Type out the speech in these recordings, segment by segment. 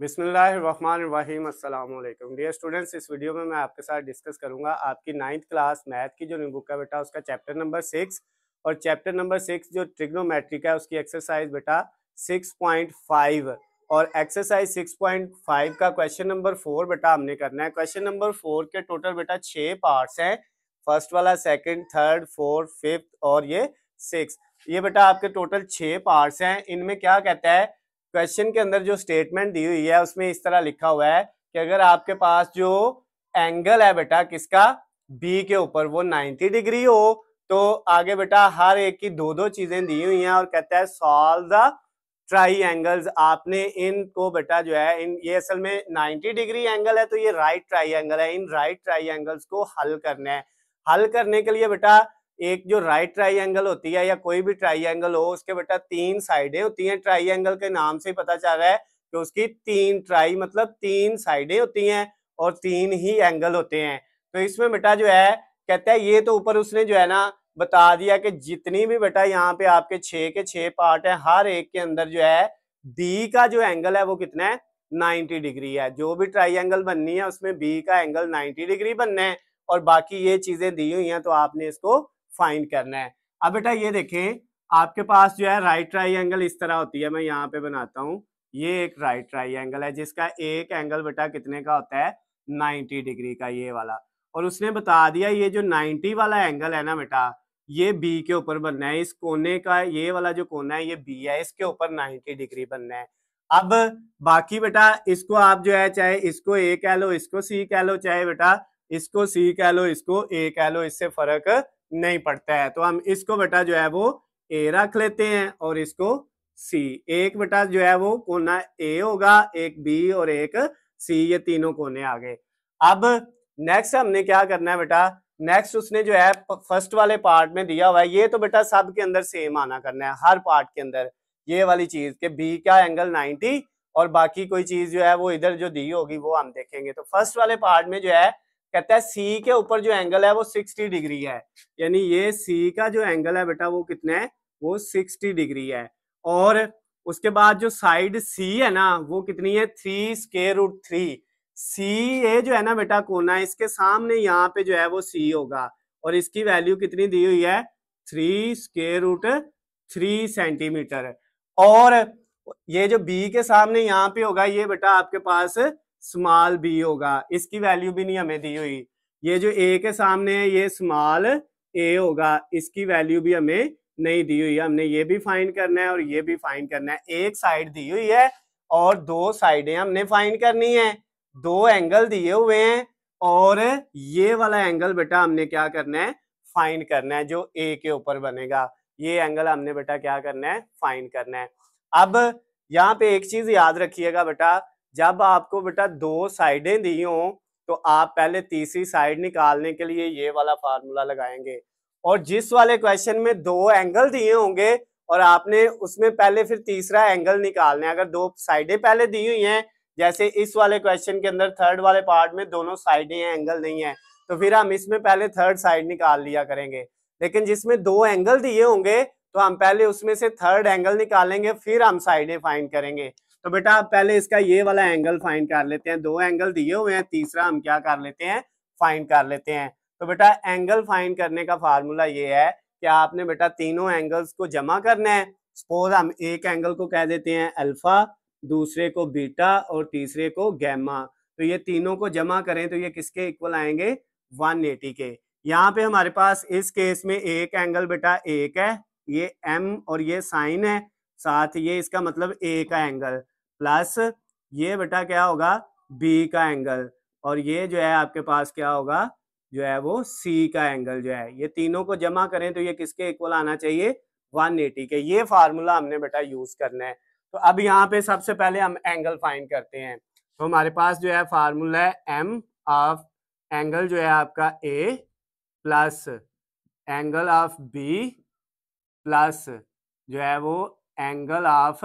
बिस्मिल्लाहिर्रहमानिर्रहीम अस्सलाम वालेकुम डियर स्टूडेंट्स। इस वीडियो में मैं आपके साथ डिस्कस करूंगा आपकी 9th क्लास मैथ की जो न्यू बुक है बेटा उसका चैप्टर नंबर 6 और चैप्टर नंबर 6 जो ट्रिग्नोमेट्रिक है उसकी एक्सरसाइज बेटा 6.5 और एक्सरसाइज 6.5 का क्वेश्चन नंबर 4 बेटा हमने करना है। क्वेश्चन नंबर 4 के टोटल बेटा 6 पार्ट्स हैं। फर्स्ट वाला, सेकंड, थर्ड, फोर्थ, फिफ्थ और ये 6। ये बेटा आपके टोटल 6 पार्ट्स हैं। इनमें क्या कहता है, क्वेश्चन के अंदर जो स्टेटमेंट दी हुई है उसमें इस तरह लिखा हुआ है कि अगर आपके पास जो एंगल है बेटा किसका, बी के ऊपर, वो 90 डिग्री हो तो आगे बेटा हर एक की दो दो चीजें दी हुई हैं और कहता है सॉल्व द ट्राइंगल्स। आपने इनको बेटा जो है ये असल में 90 डिग्री एंगल है तो ये राइट ट्राइंगल है, इन राइट ट्राइंगल्स को हल करना है। हल करने के लिए बेटा एक जो राइट ट्राइंगल होती है या कोई भी ट्राइंगल हो उसके बेटा 3 साइडें होती हैं। ट्राइंगल के नाम से ही पता चल रहा है कि उसकी 3 ट्राई मतलब 3 साइडें होती हैं और 3 ही एंगल होते हैं। तो इसमें बेटा जो है कहता है, ये तो ऊपर उसने जो है ना बता दिया कि जितनी भी बेटा यहाँ पे आपके 6 के 6 पार्ट है हर एक के अंदर जो है बी का जो एंगल है वो कितना है, 90 डिग्री है। जो भी ट्राइंगल बननी है उसमें बी का एंगल 90 डिग्री बनना है और बाकी ये चीजें दी हुई हैं तो आपने इसको फाइंड करना है। अब बेटा ये देखें, आपके पास जो है राइट ट्राइंगल इस तरह होती है, मैं यहाँ पे बनाता हूँ। ये एक राइट ट्राइंगल है जिसका एक एंगल बेटा कितने का होता है, 90 डिग्री का, ये वाला। और उसने बता दिया ये जो 90 वाला एंगल है ना बेटा ये बी के ऊपर बनना है। इस कोने का ये वाला जो कोना है ये बी है, इसके ऊपर 90 डिग्री बनना है। अब बाकी बेटा इसको आप जो है चाहे इसको ए कह लो इसको सी कह लो, चाहे बेटा इसको सी कह लो इसको ए कह लो, इससे फर्क नहीं पड़ता है। तो हम इसको बेटा जो है वो ए रख लेते हैं और इसको सी। एक बेटा जो है वो कोना ए होगा, एक बी और एक सी, ये तीनों कोने आ गए। अब नेक्स्ट हमने क्या करना है बेटा, नेक्स्ट उसने जो है फर्स्ट वाले पार्ट में दिया हुआ है, ये तो बेटा सब के अंदर सेम आना करना है, हर पार्ट के अंदर ये वाली चीज के बी का एंगल 90 और बाकी कोई चीज जो है वो इधर जो दी होगी वो हम देखेंगे। तो फर्स्ट वाले पार्ट में जो है कहता है सी के ऊपर जो एंगल है वो 60 डिग्री है, यानी ये सी का जो एंगल है बेटा वो कितना है, वो 60 डिग्री है। और उसके बाद जो साइड सी है ना वो कितनी है, 3√3। सी ए जो है ना बेटा कोना, इसके सामने यहाँ पे जो है वो सी होगा और इसकी वैल्यू कितनी दी हुई है, 3√3 सेंटीमीटर। और ये जो बी के सामने यहाँ पे होगा ये बेटा आपके पास स्मॉल बी होगा, इसकी वैल्यू भी नहीं हमें दी हुई। ये जो ए के सामने है ये स्मॉल ए होगा, इसकी वैल्यू भी हमें नहीं दी हुई है। हमने ये भी फाइंड करना है और ये भी फाइंड करना है। एक साइड दी हुई है और दो साइडें हमने फाइंड करनी है। दो एंगल दिए हुए हैं और ये वाला एंगल बेटा हमने क्या करना है, फाइंड करना है जो ए के ऊपर बनेगा। ये एंगल हमने बेटा क्या करना है, फाइंड करना है। अब यहाँ पे एक चीज याद रखिएगा बेटा, जब आपको बेटा दो साइडें दी हो तो आप पहले तीसरी साइड निकालने के लिए ये वाला फार्मूला लगाएंगे। और जिस वाले क्वेश्चन में दो एंगल दिए होंगे और आपने उसमें पहले फिर तीसरा एंगल निकालना है, अगर दो साइडें पहले दी हुई हैं, जैसे इस वाले क्वेश्चन के अंदर थर्ड वाले पार्ट में दोनों साइडें हैं, एंगल नहीं है, तो फिर हम इसमें पहले थर्ड साइड निकाल लिया करेंगे। लेकिन जिसमें दो एंगल दिए होंगे तो हम पहले उसमें से थर्ड एंगल निकालेंगे फिर हम साइडें फाइंड करेंगे। तो बेटा पहले इसका ये वाला एंगल फाइंड कर लेते हैं, दो एंगल दिए हुए हैं, तीसरा हम क्या कर लेते हैं, फाइंड कर लेते हैं। तो बेटा एंगल फाइंड करने का फार्मूला ये है कि आपने बेटा तीनों एंगल्स को जमा करना है। सपोज हम एक एंगल को कह देते हैं अल्फा, दूसरे को बीटा और तीसरे को गैमा। तो ये तीनों को जमा करें तो ये किसके इक्वल आएंगे, 180 के। यहाँ पे हमारे पास इस केस में एक एंगल बेटा एक है, ये एम और ये साइन है, साथ ये इसका मतलब ए का एंगल, प्लस ये बेटा क्या होगा, बी का एंगल, और ये जो है आपके पास क्या होगा, जो है वो सी का एंगल जो है। ये तीनों को जमा करें तो ये किसके इक्वल आना चाहिए, 180 के। ये फार्मूला हमने बेटा यूज करना है। तो अब यहाँ पे सबसे पहले हम एंगल फाइंड करते हैं। तो हमारे पास जो है फार्मूला है एम ऑफ एंगल जो है आपका A plus angle of B plus जो है वो एंगल ऑफ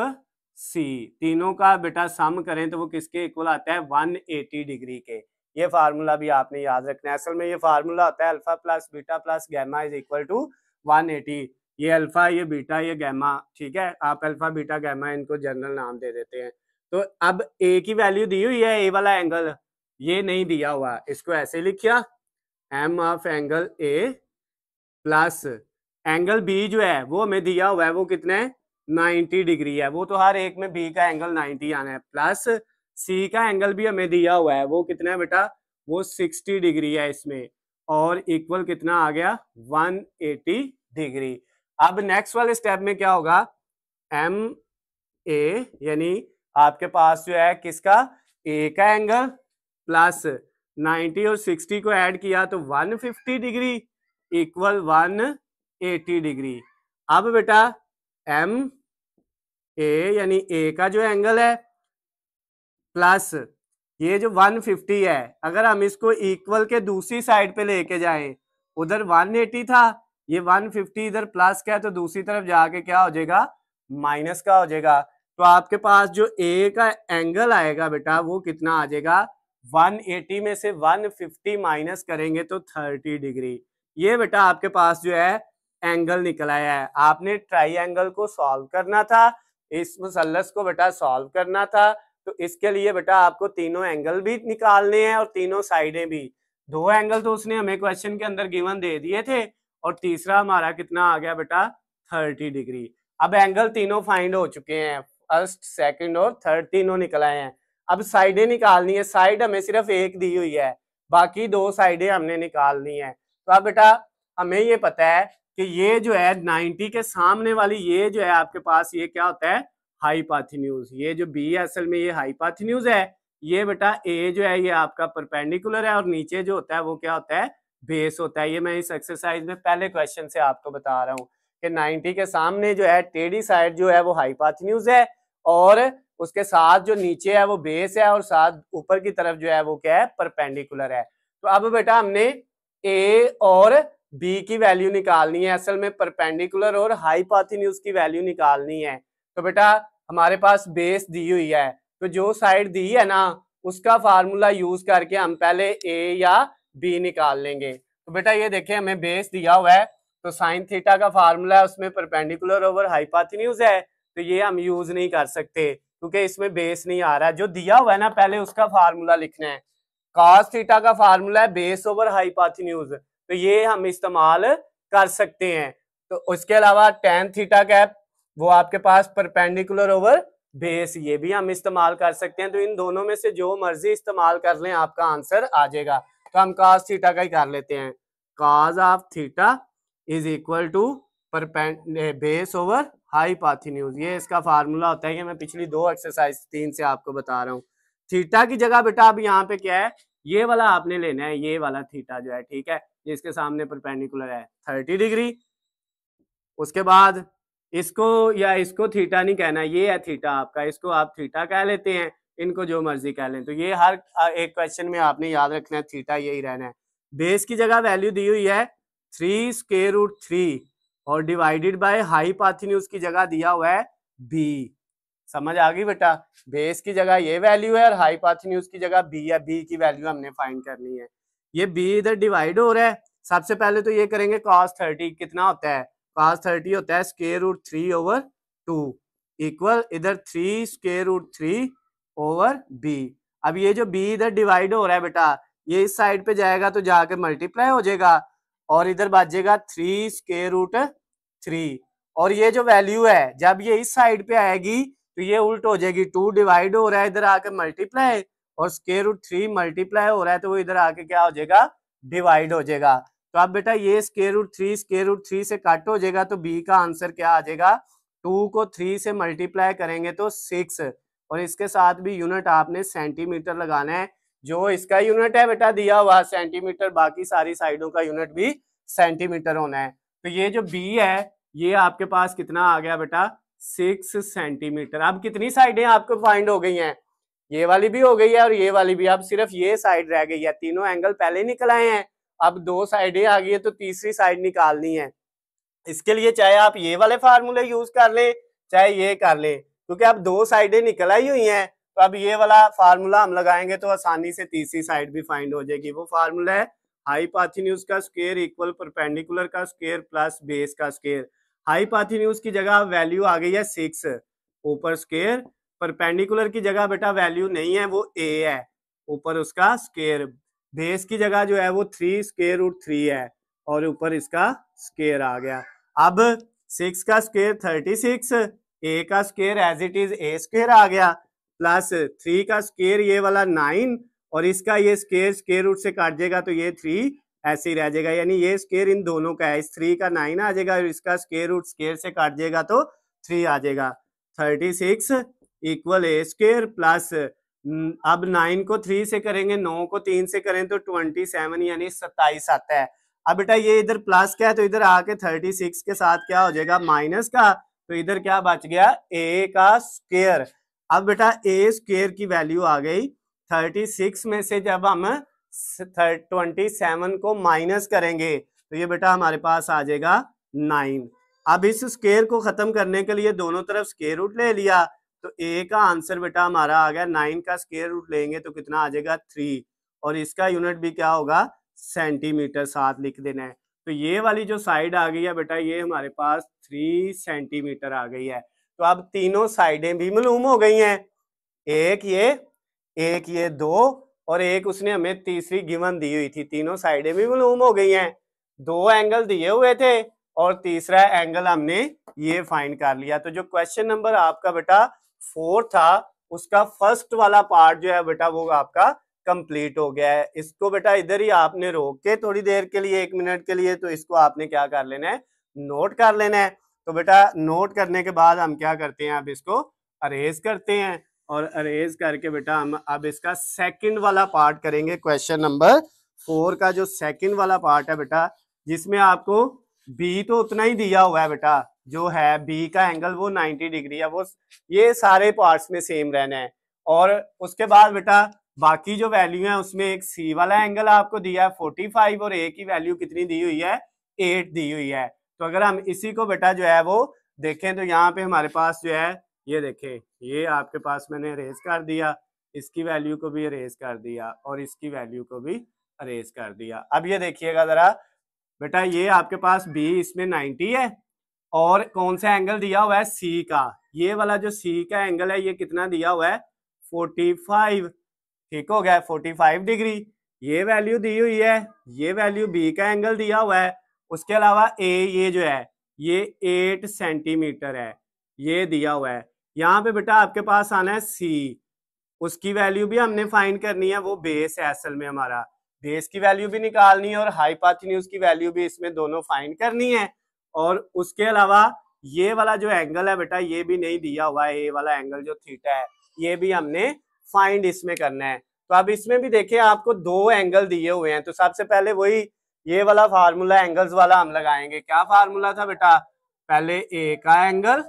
सी, तीनों का बेटा सम करें तो वो किसके इक्वल आता है, 180 डिग्री के। ये फार्मूला भी आपने याद रखना है। असल में ये फार्मूला होता है alpha plus beta plus gamma is equal to 180। ये अल्फा, ये बीटा, ये गैमा, ठीक है, आप अल्फा बीटा गैमा इनको जनरल नाम दे देते हैं। तो अब ए की वैल्यू दी हुई है, ए वाला एंगल ये नहीं दिया हुआ, इसको ऐसे लिखिया sum of angle A plus angle B जो है वो हमें दिया हुआ है, वो कितने 90 डिग्री है, वो तो हर एक में बी का एंगल 90 आना है, प्लस सी का एंगल भी हमें दिया हुआ है, वो कितना है बेटा, वो 60 डिग्री है इसमें, और इक्वल कितना आ गया 180 डिग्री। अब नेक्स्ट वाले स्टेप में क्या होगा, एम ए यानी आपके पास जो है किसका, ए का एंगल प्लस 90 और 60 को ऐड किया तो 150 डिग्री इक्वल 180 डिग्री। अब बेटा एम ए यानी ए का जो एंगल है प्लस ये जो 150 है, अगर हम इसको इक्वल के दूसरी साइड पे लेके जाएं, उधर 180 था, ये 150 इधर प्लस का है, तो दूसरी तरफ जाके क्या हो जाएगा, माइनस का हो जाएगा। तो आपके पास जो ए का एंगल आएगा बेटा वो कितना आ जाएगा, 180 में से 150 माइनस करेंगे तो 30 डिग्री। ये बेटा आपके पास जो है एंगल निकल आया है। आपने ट्राइंगल को सॉल्व करना था, इस मुसल्लस को बेटा सॉल्व करना था, तो इसके लिए बेटा आपको तीनों एंगल भी निकालने हैं और तीनों साइडें भी। दो एंगल तो उसने हमें क्वेश्चन के अंदर गिवन दे दिए थे, और तीसरा हमारा कितना आ गया बेटा 30 डिग्री। अब एंगल तीनों फाइंड हो चुके हैं, फर्स्ट सेकंड और थर्ड तीनों निकल आए हैं। अब साइडें निकालनी है, साइड हमें सिर्फ एक दी हुई है, बाकी दो साइडें हमने निकालनी है। तो अब बेटा हमें ये पता है कि ये जो है 90 के सामने वाली ये जो है आपके पास ये क्या होता है, हाइपोटेन्यूज। ये जो बी है असल में ये हाइपोटेन्यूज है, ये बेटा ए जो है ये आपका परपेंडिकुलर है, और नीचे जो होता है वो क्या होता है, बेस होता है। ये मैं इस एक्सरसाइज में पहले क्वेश्चन से आपको बता रहा हूँ कि 90 के सामने जो है टेढ़ी साइड जो है वो हाइपोटेन्यूज है, और उसके साथ जो नीचे है वो बेस है, और साथ ऊपर की तरफ जो है वो क्या है, परपेंडिकुलर है। तो अब बेटा हमने ए और बी की वैल्यू निकालनी है, असल में परपेंडिकुलर और हाइपोटेन्यूज की वैल्यू निकालनी है। तो बेटा हमारे पास बेस दी हुई है, तो जो साइड दी है ना उसका फार्मूला यूज करके हम पहले ए या बी निकाल लेंगे। तो बेटा ये देखें हमें बेस दिया हुआ है, तो साइन थीटा का फार्मूला है उसमें परपेंडिकुलर ओवर हाइपोटेन्यूज है, तो ये हम यूज नहीं कर सकते क्योंकि इसमें बेस नहीं आ रहा है। जो दिया हुआ है ना पहले उसका फार्मूला लिखना है। कॉस थीटा का फार्मूला है बेस ओवर हाइपोटेन्यूज, तो ये हम इस्तेमाल कर सकते हैं। तो उसके अलावा टेन थीटा का वो आपके पास परपेंडिकुलर ओवर बेस, ये भी हम इस्तेमाल कर सकते हैं। तो इन दोनों में से जो मर्जी इस्तेमाल कर लें आपका आंसर आ जाएगा। तो हम कॉस थीटा का ही कर लेते हैं, cos of theta is equal to base over hypotenuse, ये इसका फार्मूला होता है। कि मैं पिछली दो एक्सरसाइज 3 से आपको बता रहा हूँ। थीटा की जगह बेटा अब यहाँ पे क्या है, ये वाला आपने लेना है, ये वाला थीटा जो है, ठीक है, जिसके सामने परपेंडिकुलर है 30 डिग्री। उसके बाद इसको या इसको थीटा नहीं कहना, ये है थीटा आपका, इसको आप थीटा कह लेते हैं, इनको जो मर्जी कह लें। तो ये हर एक क्वेश्चन में आपने याद रखना है, थीटा यही रहना है। बेस की जगह वैल्यू दी हुई है 3√3 और डिवाइडेड बाय हाइपोटेन्यूज की जगह दिया हुआ है बी। समझ आ गई बेटा, बेस की जगह ये वैल्यू है और हाइपोटेन्यूज की जगह बी है, बी की वैल्यू हमने फाइंड करनी है। ये बी इधर डिवाइड हो रहा है, सबसे पहले तो ये करेंगे cos 30 कितना होता है, cos 30 होता है √3/2 इक्वल इधर 3√3 ओवर बी। अब ये जो बी इधर डिवाइड हो रहा है बेटा, ये इस साइड पे जाएगा तो जाके मल्टीप्लाई हो जाएगा, और इधर बचेगा 3√3, और ये जो वैल्यू है जब ये इस साइड पे आएगी तो ये उल्ट हो जाएगी, 2 डिवाइड हो रहा है इधर आके मल्टीप्लाई, और √3 मल्टीप्लाई हो रहा है तो वो इधर आके क्या हो जाएगा, डिवाइड हो जाएगा। तो अब बेटा ये √3 से कट हो जाएगा, तो बी का आंसर क्या आ जाएगा, 2 को 3 से मल्टीप्लाई करेंगे तो 6, और इसके साथ भी यूनिट आपने सेंटीमीटर लगाना है। जो इसका यूनिट है बेटा दिया हुआ सेंटीमीटर, बाकी सारी साइडों का यूनिट भी सेंटीमीटर होना है। तो ये जो बी है ये आपके पास कितना आ गया बेटा, 6 सेंटीमीटर। अब कितनी साइडें आपको फाइंड हो गई हैं, ये वाली भी हो गई है और ये वाली भी, अब सिर्फ ये साइड रह गई है। तीनों एंगल पहले निकल आए हैं, अब दो साइडें आ गई है तो तीसरी साइड निकालनी है। इसके लिए चाहे आप ये वाले फार्मूले यूज कर लें चाहे ये कर लें, क्योंकि अब दो साइडें निकल आई हुई हैं, तो अब ये वाला फार्मूला हम लगाएंगे तो आसानी से तीसरी साइड भी फाइंड हो जाएगी। वो फार्मूला है हाइपोटेन्यूज का स्क्वायर इक्वल परपेंडिकुलर का स्क्वायर प्लस बेस का स्क्वायर। हाइपोटेन्यूज की जगह वैल्यू आ गई है 6 ऊपर स्क्वायर परपेंडिकुलर की जगह बेटा वैल्यू नहीं है, वो ए है, ऊपर उसका स्क्वायर, बेस की जगह जो है वो 3√3 है और ऊपर इसका स्क्वायर आ गया। अब 6 का स्क्वायर 36, ए का square as it is A square आ गया, प्लस 3 का स्क्वायर ये वाला 9 और इसका ये स्क्वायर रूट से काट जाएगा तो ये 3 ऐसे ही रह जाएगा, यानी ये स्क्वायर इन दोनों का है, इस 3 का 9 आ जाएगा और इसका स्क्वायर रूट स्क्वायर से काट जाएगा तो 3 आ जाएगा। 36 इक्वल ए स्क्वायर प्लस अब 9 को 3 से करेंगे, 9 को 3 से करें तो 27 यानी 27 आता है। अब बेटा ये इधर प्लस का है तो इधर आके 36 के साथ क्या हो जाएगा माइनस का, तो इधर क्या बच गया ए का स्क्वायर। अब बेटा ए स्क्वायर की वैल्यू आ गई 36 में से जब हम 27 को माइनस करेंगे तो ये बेटा हमारे पास आ जाएगा 9। अब इस स्क्वायर को खत्म करने के लिए दोनों तरफ स्क्वायर रूट ले लिया तो ए का आंसर बेटा हमारा आ गया, 9 का स्क्वायर रूट लेंगे तो कितना आ जाएगा 3 और इसका यूनिट भी क्या होगा सेंटीमीटर, साथ लिख देना है। तो ये वाली जो साइड आ गई है बेटा ये हमारे पास 3 सेंटीमीटर आ गई है। तो अब तीनों साइडें भी मालूम हो गई हैं, एक ये 2 और एक उसने हमें तीसरी गिवन दी हुई थी, तीनों साइडें भी मालूम हो गई हैं। 2 एंगल दिए हुए थे और तीसरा एंगल हमने ये फाइंड कर लिया। तो जो क्वेश्चन नंबर आपका बेटा 4 था उसका फर्स्ट वाला पार्ट जो है बेटा वो आपका कंप्लीट हो गया है। इसको बेटा इधर ही आपने रोक के थोड़ी देर के लिए 1 मिनट के लिए तो इसको आपने क्या कर लेना है नोट कर लेना है। तो बेटा नोट करने के बाद हम क्या करते हैं अब इसको अरेज करते हैं और अरेज करके बेटा हम अब इसका सेकंड वाला पार्ट करेंगे। क्वेश्चन नंबर 4 का जो सेकंड वाला पार्ट है बेटा जिसमें आपको बी तो उतना ही दिया हुआ है बेटा, जो है बी का एंगल वो 90 डिग्री है, वो ये सारे पार्ट्स में सेम रहना है। और उसके बाद बेटा बाकी जो वैल्यू है उसमें एक सी वाला एंगल आपको दिया है 45 और ए की वैल्यू कितनी दी हुई है 8 दी हुई है। तो अगर हम इसी को बेटा जो है वो देखें तो यहाँ पे हमारे पास जो है ये देखें, ये आपके पास मैंने अरेज कर दिया, इसकी वैल्यू को भी अरेज कर दिया और इसकी वैल्यू को भी अरेज कर दिया। अब ये देखिएगा जरा बेटा ये आपके पास बी इसमें 90 है और कौन सा एंगल दिया हुआ है सी का, ये वाला जो सी का एंगल है ये कितना दिया हुआ है 45, ठीक हो गया 45 डिग्री, ये वैल्यू दी हुई है, ये वैल्यू बी का एंगल दिया हुआ है। उसके अलावा ए ये जो है ये 8 सेंटीमीटर है, ये दिया हुआ है। यहाँ पे बेटा आपके पास आना है सी, उसकी वैल्यू भी हमने फाइंड करनी है, वो बेस है असल में हमारा, बेस की वैल्यू भी निकालनी है और हाइपोटेन्यूज की वैल्यू भी इसमें दोनों फाइंड करनी है। और उसके अलावा ये वाला जो एंगल है बेटा ये भी नहीं दिया हुआ है, ये वाला एंगल जो थीटा है ये भी हमने फाइंड इसमें करना है। तो अब इसमें भी देखिए आपको 2 एंगल दिए हुए हैं, तो सबसे पहले वही ये वाला फार्मूला एंगल्स वाला हम लगाएंगे। क्या फार्मूला था बेटा, पहले ए का एंगल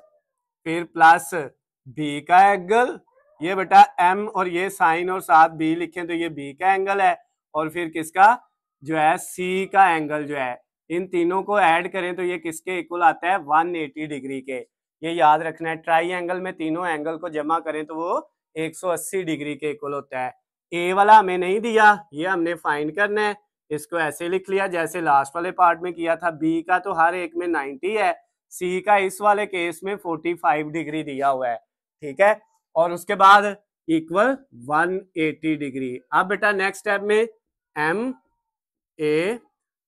फिर प्लस बी का एंगल, ये बेटा एम और ये साइन और साथ बी लिखें तो ये बी का एंगल है और फिर किसका जो है सी का एंगल जो है, इन तीनों को ऐड करें तो ये किसके इक्वल आता है 180 डिग्री के। ये याद रखना है, ट्राइंगल में तीनों एंगल को जमा करें तो वो 180 डिग्री के इक्वल होता है। ए वाला हमें नहीं दिया, ये हमने फाइंड करना है, इसको ऐसे लिख लिया जैसे लास्ट वाले पार्ट में किया था। बी का तो हर एक में 90 है, सी का इस वाले केस में 45 डिग्री दिया हुआ है, ठीक है। और उसके बाद इक्वल 180 डिग्री। अब बेटा नेक्स्ट स्टेप में एम ए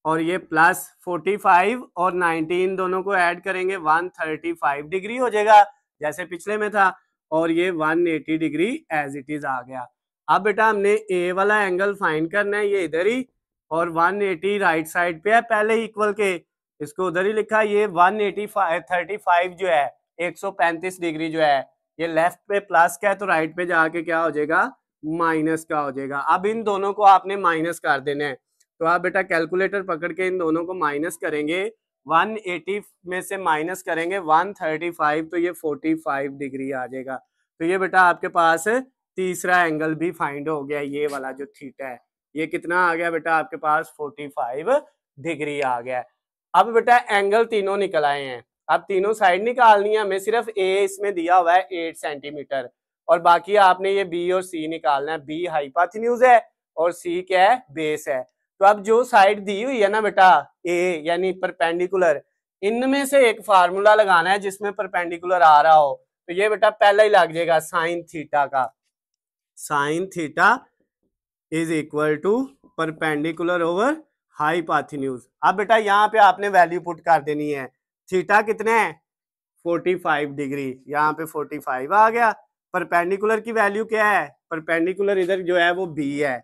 और ये प्लस 45 और 90 इन दोनों को ऐड करेंगे 135 डिग्री हो जाएगा जैसे पिछले में था, और ये 180 डिग्री एज इट इज आ गया। अब बेटा हमने ए वाला एंगल फाइंड करना है, ये इधर ही, और 180 राइट साइड पे है पहले इक्वल के, इसको उधर ही लिखा। ये 185 जो है 135 डिग्री जो है ये लेफ्ट पे प्लस का है तो राइट पे जाके क्या हो जाएगा माइनस का हो जाएगा। अब इन दोनों को आपने माइनस कर देना है, तो आप बेटा कैलकुलेटर पकड़ के इन दोनों को माइनस करेंगे, 180 में से माइनस करेंगे 135 तो ये 45 डिग्री आ जाएगा। तो ये बेटा आपके पास तीसरा एंगल भी फाइंड हो गया, ये वाला जो थीटा है ये कितना आ गया बेटा आपके पास 45 डिग्री आ गया। अब बेटा एंगल तीनों निकल आए हैं, अब तीनों साइड निकालनी है हमें, सिर्फ ए इसमें दिया हुआ है 8 सेंटीमीटर और बाकी आपने ये बी और सी निकालना है। बी हाइपोटेन्यूज है और सी क्या है बेस है। तो अब जो साइड दी हुई है ना बेटा ए यानी परपेंडिकुलर, इनमें से एक फार्मूला लगाना है जिसमें परपेंडिकुलर आ रहा हो। तो ये बेटा पहला ही लग जाएगा साइन थीटा का, sine theta is equal to perpendicular over hypotenuse. अब बेटा यहाँ पे आपने वैल्यू पुट कर देनी है, थीटा कितने है 45 डिग्री, यहाँ पे 45 आ गया। परपेंडिकुलर की वैल्यू क्या है, परपेंडिकुलर इधर जो है वो बी है,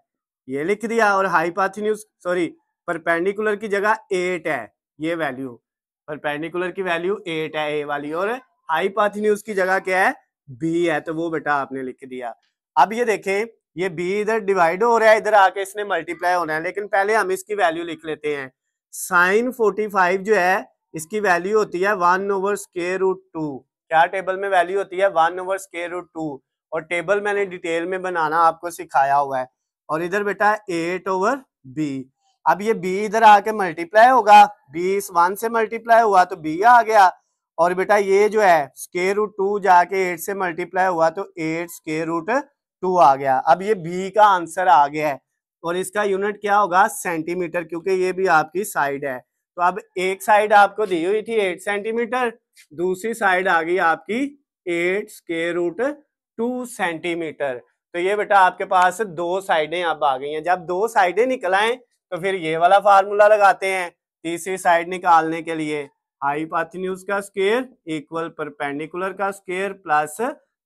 ये लिख दिया, और हाइपोटेन्यूज सॉरी परपेंडिकुलर की जगह 8 है, ये वैल्यू परपेंडिकुलर की वैल्यू 8 है ए वाली, और हाइपोटेन्यूज की जगह क्या है बी है, तो वो बेटा आपने लिख दिया। अब ये देखें ये बी इधर डिवाइड हो रहा है, इधर आके इसने मल्टीप्लाई होना है, लेकिन पहले हम इसकी वैल्यू लिख लेते हैं। साइन 45 जो है इसकी वैल्यू होती है 1/√2। क्या टेबल में वैल्यू होती है 1/√2, और टेबल मैंने डिटेल में बनाना आपको सिखाया हुआ है। और इधर बेटा 8/b। अब ये b इधर आके मल्टीप्लाई होगा, b इस 1 से मल्टीप्लाई हुआ तो b आ गया, और बेटा ये जो है √2 जाके 8 से मल्टीप्लाई हुआ तो 8√2 आ गया। अब ये b का आंसर आ गया है, और इसका यूनिट क्या होगा सेंटीमीटर, क्योंकि ये भी आपकी साइड है। तो अब एक साइड आपको दी हुई थी 8 सेंटीमीटर, दूसरी साइड आ गई आपकी 8√2 सेंटीमीटर। तो ये बेटा आपके पास दो साइडें अब आ गई हैं। जब दो साइडें निकल आए तो फिर ये वाला फार्मूला लगाते हैं तीसरी साइड निकालने के लिए, हाइपोटेन्यूज का स्क्वायर इक्वल परपेंडिकुलर का स्क्वायर प्लस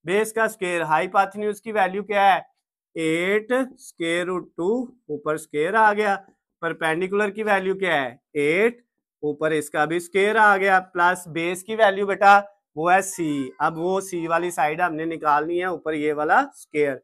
बेस का स्क्वायर। हाइपोटेन्यूज की वैल्यू क्या है 8√2, ऊपर स्क्वायर आ गया, परपेंडिकुलर की वैल्यू क्या है 8, ऊपर इसका भी स्क्वायर आ गया, प्लस बेस की वैल्यू बेटा वो है सी। अब वो सी वाली साइड हमने निकालनी है, ऊपर ये वाला स्क्वायर।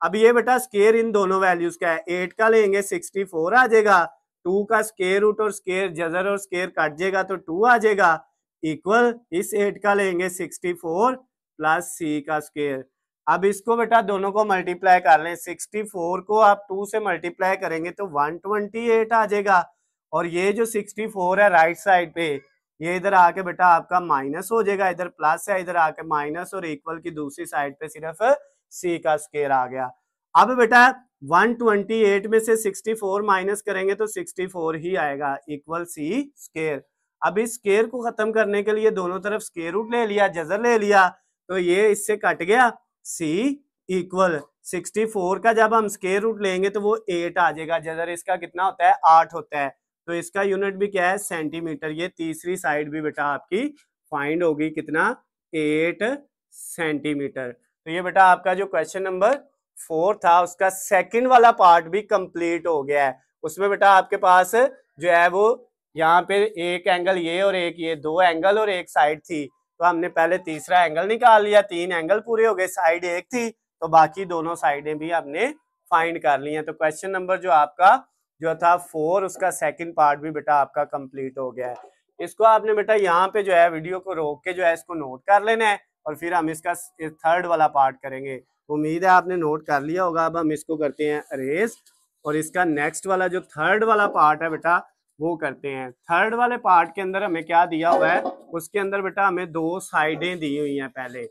अब ये बेटा स्क्वायर इन दोनों वैल्यूज का है, 8 का लेंगे 64 आ जाएगा, 2 का स्क्वायर रूट और स्क्वायर जजर और स्क्वायर कट जाएगा तो 2 आ जाएगा, इक्वल इस 8 का लेंगे 64 प्लस सी का स्क्वायर। अब इसको बेटा दोनों को मल्टीप्लाई कर लें, 64 को आप 2 से मल्टीप्लाई करेंगे तो 128 आ जाएगा, और ये जो 64 है राइट साइड पे ये इधर आके बेटा आपका माइनस हो जाएगा, इधर प्लस है इधर आके माइनस, और इक्वल की दूसरी साइड पे सिर्फ सी का स्क्वायर आ गया। अब बेटा 128 में से 64 माइनस करेंगे तो 64 ही आएगा, इक्वल सी स्क्वायर। अब इस स्क्वायर को खत्म करने के लिए दोनों तरफ स्क्वायर रूट ले लिया, जजर ले लिया, तो ये इससे कट गया, सी इक्वल 64 का जब हम स्क्वायर रूट लेंगे तो वो 8 आ जाएगा, जजर इसका कितना होता है 8 होता है, तो इसका यूनिट भी क्या है सेंटीमीटर। ये तीसरी साइड भी बेटा आपकी फाइंड होगी कितना 8 सेंटीमीटर। तो ये बेटा आपका जो क्वेश्चन नंबर 4 था उसका सेकंड वाला पार्ट भी कंप्लीट हो गया है। उसमें बेटा आपके पास जो है वो यहाँ पे एक एंगल ये और एक ये, दो एंगल और एक साइड थी, तो हमने पहले तीसरा एंगल निकाल लिया, 3 एंगल पूरे हो गए, साइड एक थी तो बाकी दोनों साइडें भी हमने फाइंड कर ली हैं। तो क्वेश्चन नंबर जो आपका जो था 4 उसका सेकंड पार्ट भी बेटा आपका कंप्लीट हो गया है। इसको आपने बेटा यहाँ पे जो है वीडियो को रोक के जो है इसको नोट कर लेना है, और फिर हम इसका थर्ड वाला पार्ट करेंगे। उम्मीद है आपने नोट कर लिया होगा। अब हम इसको करते हैं अरेज, और इसका नेक्स्ट वाला जो थर्ड वाला पार्ट है बेटा वो करते हैं। थर्ड वाले पार्ट के अंदर हमें क्या दिया हुआ है, उसके अंदर बेटा हमें दो साइडें दी हुई हैं। पहले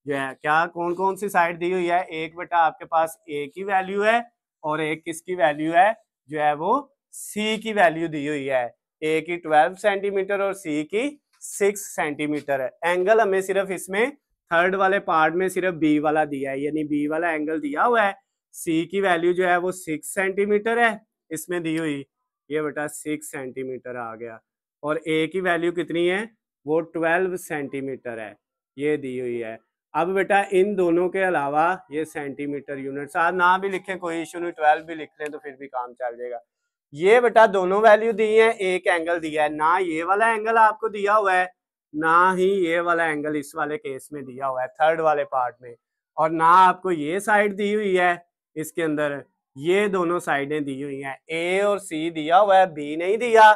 जो है क्या कौन कौन सी साइड दी हुई है, एक बेटा आपके पास ए की वैल्यू है, और एक किसकी वैल्यू है जो है वो सी की वैल्यू दी हुई है, ए की 12 सेंटीमीटर और सी की 6 सेंटीमीटर है। एंगल हमें सिर्फ इसमें थर्ड वाले पार्ट में सिर्फ बी वाला दिया है, यानी बी वाला एंगल दिया हुआ है। सी की वैल्यू जो है वो 6 सेंटीमीटर है इसमें दी हुई, ये बेटा 6 सेंटीमीटर आ गया, और ए की वैल्यू कितनी है वो 12 सेंटीमीटर है, ये दी हुई है। अब बेटा इन दोनों के अलावा ये सेंटीमीटर यूनिट आप ना भी लिखें कोई इशू नहीं, 12 भी लिख लें तो फिर भी काम चल जाएगा। ये बेटा दोनों वैल्यू दी है, एक एंगल दिया है, ना ये वाला एंगल आपको दिया हुआ है ना ही ये वाला एंगल इस वाले केस में दिया हुआ है थर्ड वाले पार्ट में, और ना आपको ये साइड दी हुई है इसके अंदर, ये दोनों साइडें दी हुई हैं, ए और सी दिया हुआ है, बी नहीं दिया।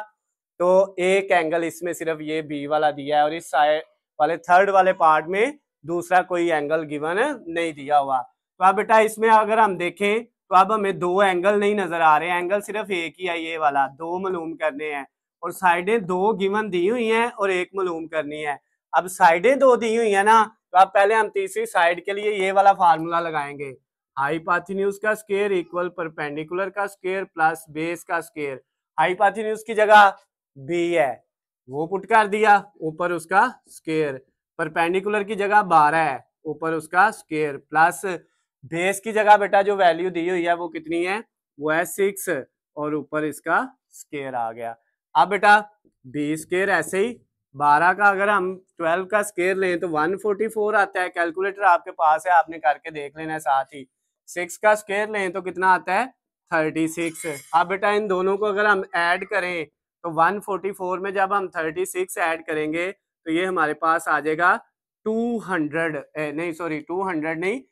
तो एक एंगल इसमें सिर्फ ये बी वाला दिया है, और इस साइड वाले थर्ड वाले पार्ट में दूसरा कोई एंगल गिवन नहीं दिया हुआ। तो अब बेटा इसमें अगर हम देखें तो अब हमें दो एंगल नहीं नजर आ रहे, एंगल सिर्फ एक ही है ये वाला, दो मालूम करने हैं, और साइडें दो गिवन दी हुई हैं और एक मालूम करनी है। अब साइडें दो दी हुई है ना, तो अब पहले हम तीसरी साइड के लिए ये वाला फार्मूला लगाएंगे, हाइपोटेन्यूज का स्क्वायर इक्वल परपेंडिकुलर का स्क्वायर प्लस बेस का स्क्वायर। हाइपोटेन्यूज की जगह बी है वो पुट कर दिया, ऊपर उसका स्क्वायर, परपेंडिकुलर की जगह 12 है ऊपर उसका स्क्वायर प्लस बेस की जगह बेटा जो वैल्यू दी हुई है वो कितनी है, वो है 6 और ऊपर इसका स्क्वायर आ गया। अब बेटा बी स्क्वायर ऐसे ही 12 का अगर हम 12 का स्क्वायर लें तो 144 आता है। कैलकुलेटर आपके पास है, आपने करके देख लेना है। साथ ही 6 का स्क्वायर लें तो कितना आता है 36। अब बेटा इन दोनों को अगर हम ऐड करें तो 144 में जब हम 36 ऐड करेंगे तो ये हमारे पास आ जाएगा 200 नहीं सॉरी 200 नहीं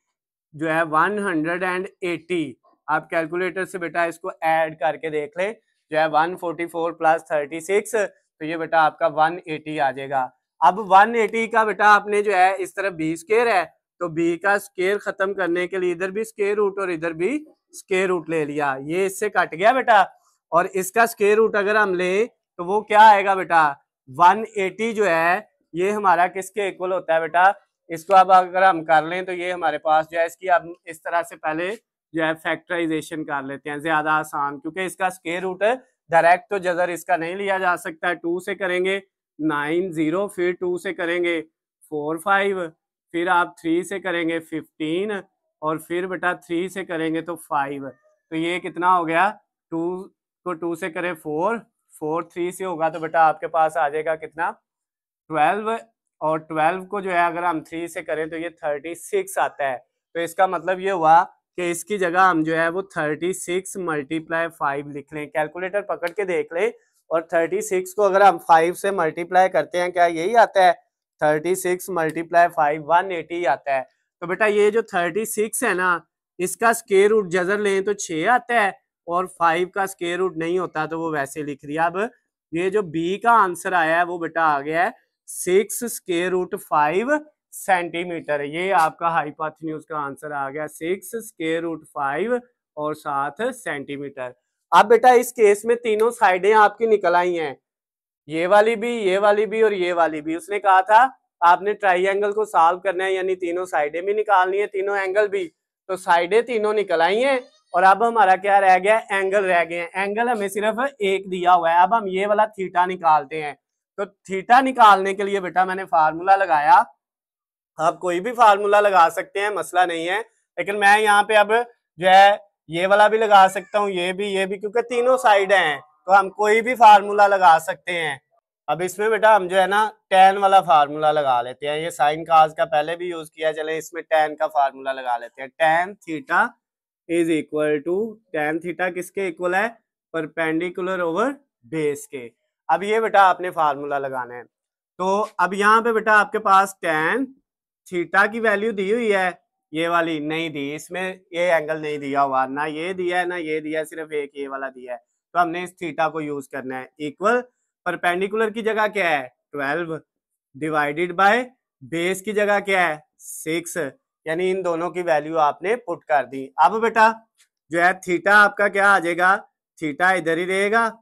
जो है 180। आप कैलकुलेटर से बेटा इसको ऐड करके देख ले, जो है 144 प्लस 36 तो ये बेटा आपका 180 आ जाएगा। अब 180 का बेटा आपने जो है इस तरफ बी स्क्वायर है तो बी का स्क्वायर खत्म करने के लिए इधर भी स्क्वायर रूट और इधर भी स्क्वायर रूट ले लिया, ये इससे कट गया बेटा। और इसका स्क्वायर रूट अगर हम ले तो वो क्या आएगा बेटा 180 जो है ये हमारा किसके इक्वल होता है बेटा। इसको अब अगर हम कर लें तो ये हमारे पास जो है इसकी अब इस तरह से पहले जो है फैक्टराइजेशन कर लेते हैं, ज्यादा आसान, क्योंकि इसका स्क्वायर रूट डायरेक्ट तो जजर इसका नहीं लिया जा सकता है। 2 से करेंगे 9 0, फिर 2 से करेंगे 4 5, फिर आप 3 से करेंगे 15 और फिर बेटा 3 से करेंगे तो 5। तो ये कितना हो गया 2 को 2 से करें 4, 4 3 से होगा तो बेटा आपके पास आ जाएगा कितना 12 और 12 को जो है अगर हम 3 से करें तो ये 36 आता है। तो इसका मतलब ये हुआ कि इसकी जगह हम जो है वो 36 मल्टीप्लाई 5 लिख लें। कैलकुलेटर पकड़ के देख लें और 36 को अगर हम 5 से मल्टीप्लाई करते हैं क्या यही आता है 36 मल्टीप्लाई 5 180 आता है। तो बेटा ये जो 36 है ना इसका स्क्वायर रूट जजर लें तो 6 आता है और 5 का स्क्वायर रूट नहीं होता तो वो वैसे लिख दिया। अब ये जो बी का आंसर आया है वो बेटा आ गया है 6 स्क्वायर रूट 5 सेंटीमीटर। ये आपका हाइपोटेन्यूज का आंसर आ गया 6 स्क्वायर रूट 5 और 7 सेंटीमीटर। अब बेटा इस केस में तीनों साइडें आपकी निकल आई हैं, ये वाली भी, ये वाली भी और ये वाली भी। उसने कहा था आपने ट्राइंगल को सॉल्व करना है यानी तीनों साइडें भी निकालनी है, तीनों एंगल भी। तो साइडें तीनों निकल आई हैं और अब हमारा क्या रह गया एंगल रह गए हैं। एंगल हमें सिर्फ एक दिया हुआ है। अब हम ये वाला थीटा निकालते हैं। तो थीटा निकालने के लिए बेटा मैंने फार्मूला लगाया, आप कोई भी फार्मूला लगा सकते हैं मसला नहीं है, लेकिन मैं यहाँ पे अब जो है ये वाला भी लगा सकता हूँ, ये भी, क्योंकि तीनों साइड हैं तो हम कोई भी फार्मूला लगा सकते हैं। अब इसमें बेटा हम जो है ना tan वाला फार्मूला लगा लेते हैं। ये साइन काज का पहले भी यूज किया, चले इसमें tan का फार्मूला लगा लेते हैं। tan theta is equal to, tan theta किसके इक्वल है परपेंडिकुलर ओवर बेस के। अब ये बेटा आपने फार्मूला लगाना है। तो अब यहाँ पे बेटा आपके पास tan थीटा की वैल्यू दी हुई है, ये वाली नहीं दी, इसमें ये एंगल नहीं दिया हुआ, ना ये दिया है ना ये दिया है, सिर्फ एक ये वाला दिया है। तो हमने इस थीटा को यूज करना है। इक्वल परपेंडिकुलर की जगह क्या है 12 डिवाइडेड बाय बेस की जगह क्या है 6, यानी इन दोनों की वैल्यू आपने पुट कर दी। अब बेटा जो है थीटा आपका क्या आ जाएगा, थीटा इधर ही रहेगा,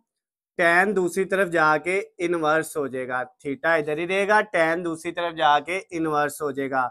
tan दूसरी तरफ जाके इनवर्स हो जाएगा। थीटा इधर ही रहेगा, tan दूसरी तरफ जाके इनवर्स हो जाएगा।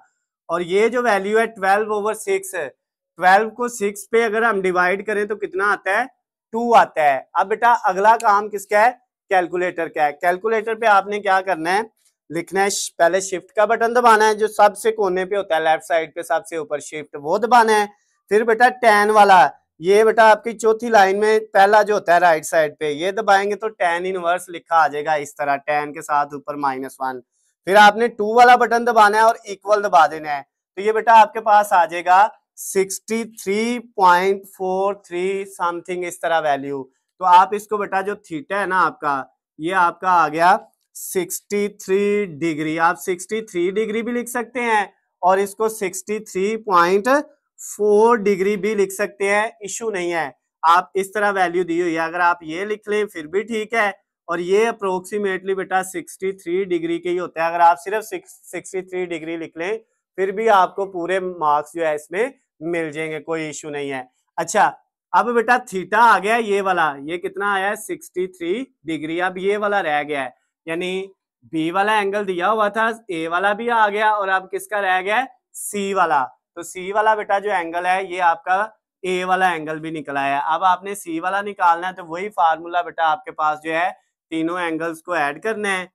और ये जो वैल्यू है 12/6, 12 को 6 पे अगर हम डिवाइड करें तो कितना आता है 2 आता है। अब बेटा अगला काम किसका है कैलकुलेटर का है। कैलकुलेटर पे आपने क्या करना है लिखना है, पहले शिफ्ट का बटन दबाना है जो सबसे कोने पे होता है लेफ्ट साइड पे सबसे ऊपर, शिफ्ट वो दबाना है। फिर बेटा tan वाला, ये बेटा आपकी चौथी लाइन में पहला जो होता है राइट साइड पे, ये दबाएंगे तो tan इनवर्स लिखा आ जाएगा इस तरह, tan के साथ ऊपर -1। फिर आपने 2 वाला बटन दबाना है और इक्वल दबा देना है। तो ये बेटा आपके पास आ जाएगा 63.43 समथिंग इस तरह वैल्यू। तो आप इसको बेटा जो थीटा है ना आपका, ये आपका आ गया 63 डिग्री। आप 63 डिग्री भी लिख सकते हैं और इसको 63.4 डिग्री भी लिख सकते हैं, इशू नहीं है। आप इस तरह वैल्यू दी हुई है, अगर आप ये लिख लें फिर भी ठीक है। और ये अप्रोक्सीमेटली बेटा 63 डिग्री के ही होता है। अगर आप सिर्फ 63 डिग्री लिख लें फिर भी आपको पूरे मार्क्स जो है इसमें मिल जाएंगे, कोई इशू नहीं है। अच्छा अब बेटा थीटा आ गया ये वाला, ये कितना आया है 63 डिग्री। अब ये वाला रह गया है, यानी बी वाला एंगल दिया हुआ था, ए वाला भी आ गया और अब किसका रह गया सी वाला। तो सी वाला बेटा जो एंगल है ये आपका ए वाला एंगल भी निकला है। अब आपने सी वाला निकालना है तो वही फार्मूला बेटा आपके पास जो है तीनों एंगल्स को ऐड करना है,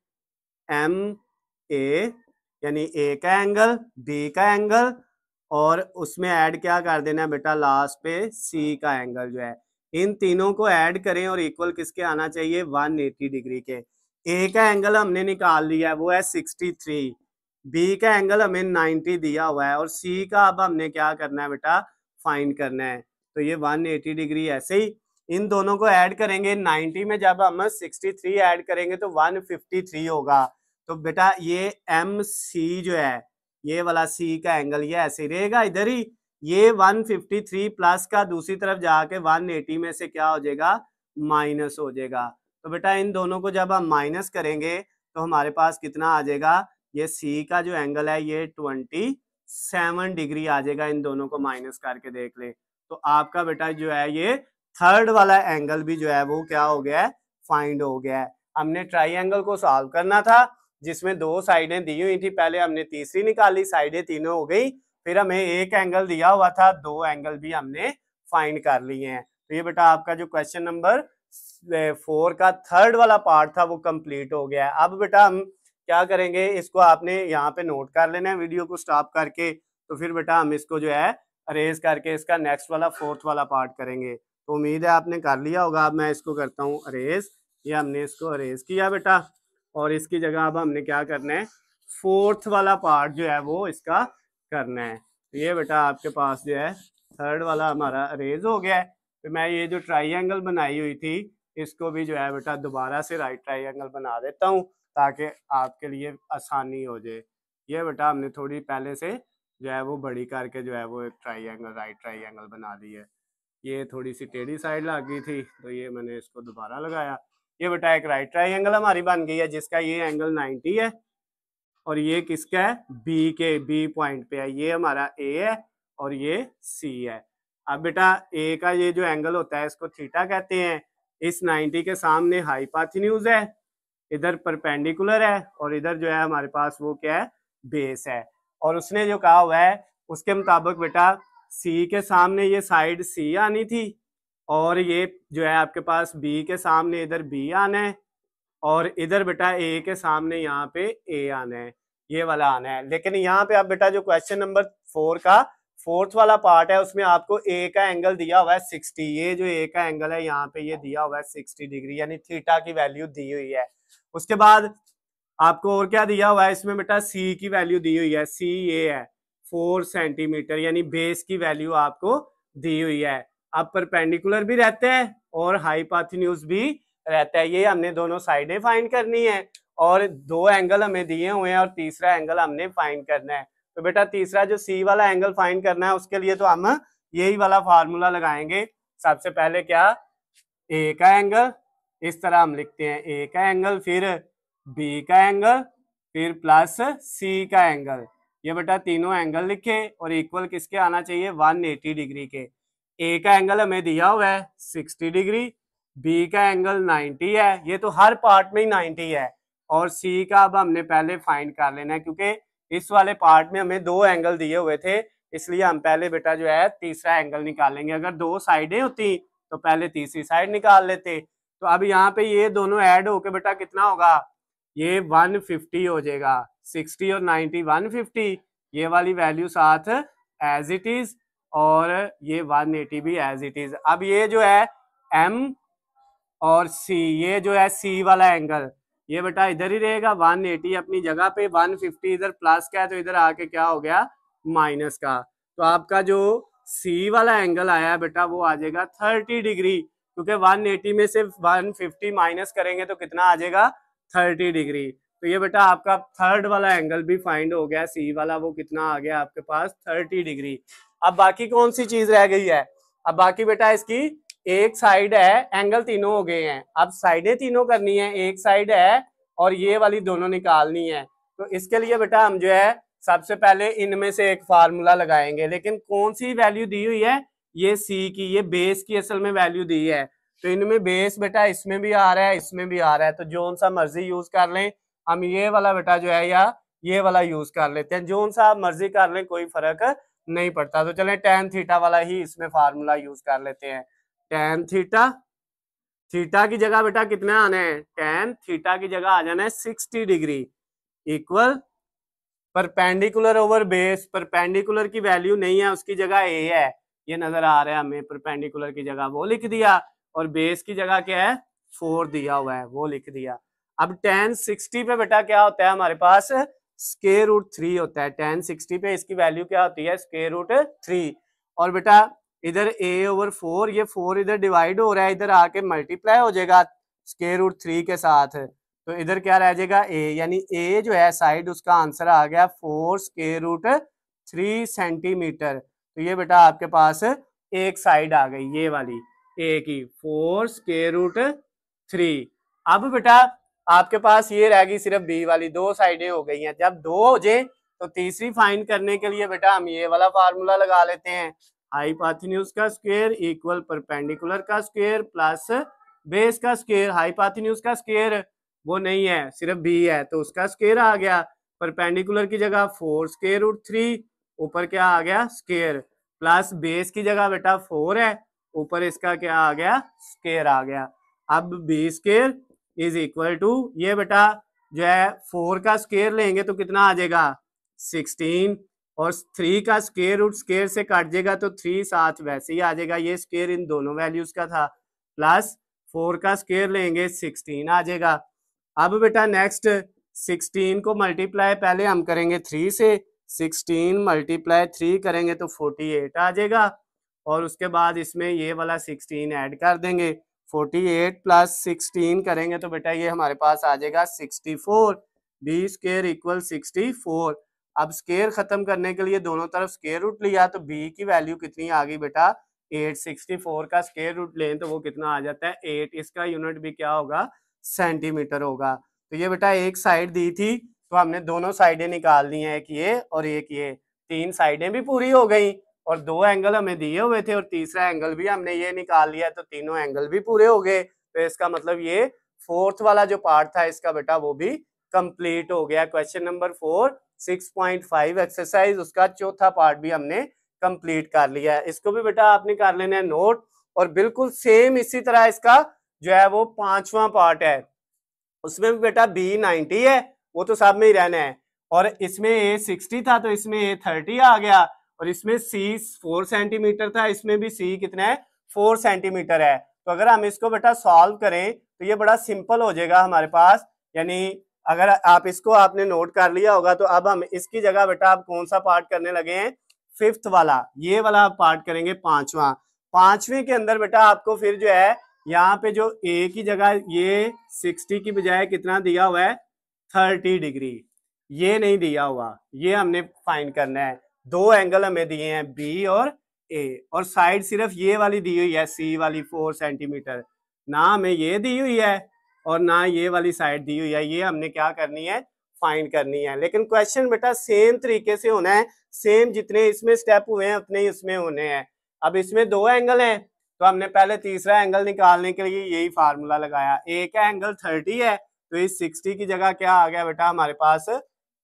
एम ए यानी ए का एंगल, बी का एंगल, और उसमें ऐड क्या कर देना है बेटा लास्ट पे सी का एंगल जो है। इन तीनों को ऐड करें और इक्वल किसके आना चाहिए 180 डिग्री के। ए का एंगल हमने निकाल लिया है, वो है 63, बी का एंगल हमें 90 दिया हुआ है, और सी का अब हमने क्या करना है बेटा फाइंड करना है। तो ये 180 डिग्री ऐसे ही इन दोनों को ऐड करेंगे। 90 में जब हम 63 ऐड करेंगे तो 153 होगा। तो बेटा ये एम सी जो है, ये वाला सी का एंगल ये ऐसे रहेगा इधर ही। ये 153 प्लस का दूसरी तरफ जाके 180 में से क्या हो जाएगा माइनस हो जाएगा। तो बेटा इन दोनों को जब हम माइनस करेंगे तो हमारे पास कितना आ जाएगा, ये सी का जो एंगल है ये 27 डिग्री आ जाएगा। इन दोनों को माइनस करके देख ले तो आपका बेटा जो है ये थर्ड वाला एंगल भी जो है वो क्या हो गया है फाइंड हो गया है। हमने ट्राइंगल को सॉल्व करना था जिसमें दो साइडें दी हुई थी, पहले हमने तीसरी निकाली, साइडें तीनों हो गई, फिर हमें एक एंगल दिया हुआ था, दो एंगल भी हमने फाइंड कर लिए हैं। तो ये बेटा आपका जो क्वेश्चन नंबर 4 का थर्ड वाला पार्ट था वो कंप्लीट हो गया है। अब बेटा हम क्या करेंगे, इसको आपने यहाँ पे नोट कर लेना है वीडियो को स्टॉप करके, तो फिर बेटा हम इसको जो है अरेज करके इसका नेक्स्ट वाला फोर्थ वाला पार्ट करेंगे। तो उम्मीद है आपने कर लिया होगा। अब मैं इसको करता हूँ अरेज, ये हमने इसको अरेज किया बेटा, और इसकी जगह अब हमने क्या करना है फोर्थ वाला पार्ट जो है वो इसका करना है। तो ये बेटा आपके पास जो है थर्ड वाला हमारा अरेज हो गया है। तो मैं ये जो ट्राइंगल बनाई हुई थी इसको भी जो है बेटा दोबारा से राइट ट्राइंगल बना देता हूँ ताकि आपके लिए आसानी हो जाए। ये बेटा हमने थोड़ी पहले से जो है वो बड़ी करके जो है वो एक ट्राइंगल राइट ट्राइंगल बना दी है। ये थोड़ी सी टेढ़ी साइड लग गई थी तो ये मैंने इसको दोबारा लगाया। ये बेटा एक राइट ट्राइंगल हमारी बन गई है जिसका ये एंगल 90 है, और ये किसका है बी के, बी पॉइंट पे है। ये हमारा ए है और ये सी है। अब बेटा ए का ये जो एंगल होता है इसको थीटा कहते हैं। इस 90 के सामने हाइपोटेन्यूज है, इधर परपेंडिकुलर है, और इधर जो है हमारे पास वो क्या है बेस है। और उसने जो कहा हुआ है उसके मुताबिक बेटा सी के सामने ये साइड सी आनी थी, और ये जो है आपके पास बी के सामने इधर बी आना है, और इधर बेटा ए के सामने यहाँ पे ए आना है, ये वाला आना है। लेकिन यहाँ पे आप बेटा जो क्वेश्चन नंबर 4 का फोर्थ वाला पार्ट है उसमें आपको ए का एंगल दिया हुआ है 60। ये जो ए का एंगल है यहाँ पे ये दिया हुआ है 60 डिग्री, यानी थीटा की वैल्यू दी हुई है। उसके बाद आपको और क्या दिया हुआ है इसमें बेटा सी की वैल्यू दी हुई है, सी ये है 4 सेंटीमीटर, यानी बेस की वैल्यू आपको दी हुई है। अब परपेंडिकुलर भी रहते हैं और हाइपोटेन्यूज भी रहता है। ये हमने दोनों साइडें फाइंड करनी है, और दो एंगल हमें दिए हुए हैं और तीसरा एंगल हमने फाइंड करना है। तो बेटा तीसरा जो सी वाला एंगल फाइंड करना है उसके लिए तो हम यही वाला फार्मूला लगाएंगे। सबसे पहले क्या ए का एंगल, इस तरह हम लिखते हैं ए का एंगल, फिर बी का एंगल, फिर प्लस सी का एंगल। ये बेटा तीनों एंगल लिखे और इक्वल किसके आना चाहिए 180 डिग्री के। ए का एंगल हमें दिया हुआ है 60 डिग्री, बी का एंगल 90 है, ये तो हर पार्ट में ही 90 है, और सी का अब हमने पहले फाइंड कर लेना है क्योंकि इस वाले पार्ट में हमें दो एंगल दिए हुए थे, इसलिए हम पहले बेटा जो है तीसरा एंगल निकालेंगे। अगर दो साइडें होती तो पहले तीसरी साइड निकाल लेते। तो अब यहाँ पे ये दोनों ऐड होके बेटा कितना होगा, ये 150 हो जाएगा। 60 और 90 150, ये वाली वैल्यू साथ एज इट इज, और ये 180 भी एज इट इज। अब ये जो है एम और सी, ये जो है सी वाला एंगल ये बेटा इधर ही रहेगा 180 अपनी जगह पे, 150 इधर प्लस का है तो इधर आके क्या हो गया माइनस का। तो आपका जो सी वाला एंगल आया बेटा वो आ जाएगा 30 डिग्री, क्योंकि 180 में से 150 माइनस करेंगे तो कितना आ जाएगा 30 डिग्री। तो ये बेटा आपका थर्ड वाला एंगल भी फाइंड हो गया, सी वाला वो कितना आ गया आपके पास 30 डिग्री। अब बाकी कौन सी चीज रह गई है, अब बाकी बेटा इसकी एक साइड है, एंगल तीनों हो गए हैं, अब साइडें तीनों करनी है, एक साइड है और ये वाली दोनों निकालनी है। तो इसके लिए बेटा हम जो है सबसे पहले इनमें से एक फार्मूला लगाएंगे, लेकिन कौन सी वैल्यू दी हुई है ये सी की, ये बेस की असल में वैल्यू दी है। तो इनमें बेस बेटा इसमें भी आ रहा है इसमें भी आ रहा है, तो जो सा मर्जी यूज कर लें, हम ये वाला बेटा जो है या ये वाला यूज कर लेते हैं, जो सा मर्जी कर लें कोई फर्क नहीं पड़ता। तो चलें tan थीटा वाला ही इसमें फार्मूला यूज कर लेते हैं। tan थीटा, थीटा की जगह बेटा कितना आना है, tan थीटा की जगह आ जाना है 60 degree equal perpendicular over base, perpendicular की वैल्यू नहीं है, उसकी जगह ए है, ये नजर आ रहा है हमें, परपेंडिकुलर की जगह वो लिख दिया, और बेस की जगह क्या है 4 दिया हुआ है वो लिख दिया। अब tan 60 पे बेटा क्या होता है हमारे पास स्क्वायर रूट 3 होता है, tan 60 पे इसकी वैल्यू क्या होती है स्क्वायर रूट 3। और बेटा इधर a ओवर 4, ये 4 इधर डिवाइड हो रहा है, इधर आके मल्टीप्लाई हो जाएगा स्क्वायर रूट 3 के साथ, तो इधर क्या रह जाएगा a, यानी a जो है साइड उसका आंसर आ गया 4 स्क्वायर रूट 3 सेंटीमीटर। तो ये बेटा आपके पास एक साइड आ गई ये वाली a की 4 स्क्वायर रूट 3। अब बेटा आपके पास ये रह गई सिर्फ b वाली, दो साइडें हो गई हैं। जब दो हो जाए तो तीसरी फाइंड करने के लिए बेटा हम ये वाला फार्मूला लगा लेते हैं, हाइपोटेन्यूज का स्क्वायर इक्वल परपेंडिकुलर का स्क्वायर प्लस बेस का स्क्वायर। हाइपोटेन्यूज का स्क्वायर वो नहीं है, सिर्फ b है, तो उसका स्क्वायर आ गया, परपेंडिकुलर की जगह 4 स्क्वायर रूट 3, ऊपर क्या आ गया स्क्वायर, प्लस बेस की जगह बेटा 4 है, ऊपर इसका क्या आ गया स्क्वायर आ गया। अब b square is equal to, ये बेटा जो है 4 का स्क्वायर लेंगे तो कितना आ जाएगा 16, और 3 का स्क्वायर रूट स्क्वायर से काट जाएगा तो 3 साथ वैसे ही आ जाएगा, ये स्क्वायर इन दोनों वैल्यूज का था, प्लस 4 का स्क्वायर लेंगे 16 आ जाएगा। अब बेटा नेक्स्ट 16 को मल्टीप्लाई पहले हम करेंगे 3 से, 16 मल्टीप्लाई 3 करेंगे तो 48 आ जाएगा, और उसके बाद इसमें ये वाला 16 ऐड कर देंगे, 48 प्लस 16 करेंगे तो बेटा ये हमारे पास आ जाएगा 64, बी स्क्वायर इक्वल 64। अब स्क्वायर खत्म करने के लिए दोनों तरफ स्क्वायर रूट लिया तो b की वैल्यू कितनी आ गई बेटा 8, 64 का स्क्वायर रूट लें तो वो कितना आ जाता है 8, इसका यूनिट भी क्या होगा सेंटीमीटर होगा। तो ये बेटा एक साइड दी थी तो हमने दोनों साइडें निकाल दी हैं, एक ये और एक ये, तीन साइडें भी पूरी हो गई, और दो एंगल हमें दिए हुए थे और तीसरा एंगल भी हमने ये निकाल लिया, तो तीनों एंगल भी पूरे हो गए। तो इसका मतलब ये फोर्थ वाला जो पार्ट था इसका बेटा वो भी कंप्लीट हो गया। क्वेश्चन नंबर 4 6.5 एक्सरसाइज उसका चौथा पार्ट भी हमने कंप्लीट कर लिया है। इसको भी बेटा आपने कर लेना है नोट, और बिल्कुल सेम इसी तरह इसका जो है वो पांचवा पार्ट है, उसमें भी बेटा B90 है, वो तो सब में ही रहना है, और इसमें A60 था तो इसमें A30 आ गया, और इसमें C 4 सेंटीमीटर था, इसमें भी C कितना है 4 सेंटीमीटर है। तो अगर हम इसको बेटा सॉल्व करें तो ये बड़ा सिंपल हो जाएगा हमारे पास, यानी अगर आप इसको आपने नोट कर लिया होगा तो अब हम इसकी जगह बेटा आप कौन सा पार्ट करने लगे हैं फिफ्थ वाला, ये वाला पार्ट करेंगे पांचवा। पांचवे के अंदर बेटा आपको फिर जो है यहाँ पे जो ए की जगह ये 60 की बजाय कितना दिया हुआ है 30 डिग्री, ये नहीं दिया हुआ, ये हमने फाइंड करना है। दो एंगल हमें दिए हैं बी और ए, और साइड सिर्फ ये वाली दी हुई है सी वाली 4 सेंटीमीटर, ना हमें ये दी हुई है और ना ये वाली साइड दी हुई है, ये हमने क्या करनी है फाइंड करनी है। लेकिन क्वेश्चन बेटा सेम तरीके से होना है, सेम जितने इसमें स्टेप हुए हैं उतने ही उसमें होने हैं। अब इसमें दो एंगल हैं तो हमने पहले तीसरा एंगल निकालने के लिए यही फार्मूला लगाया, ए का एंगल 30 है तो इस 60 की जगह क्या आ गया बेटा हमारे पास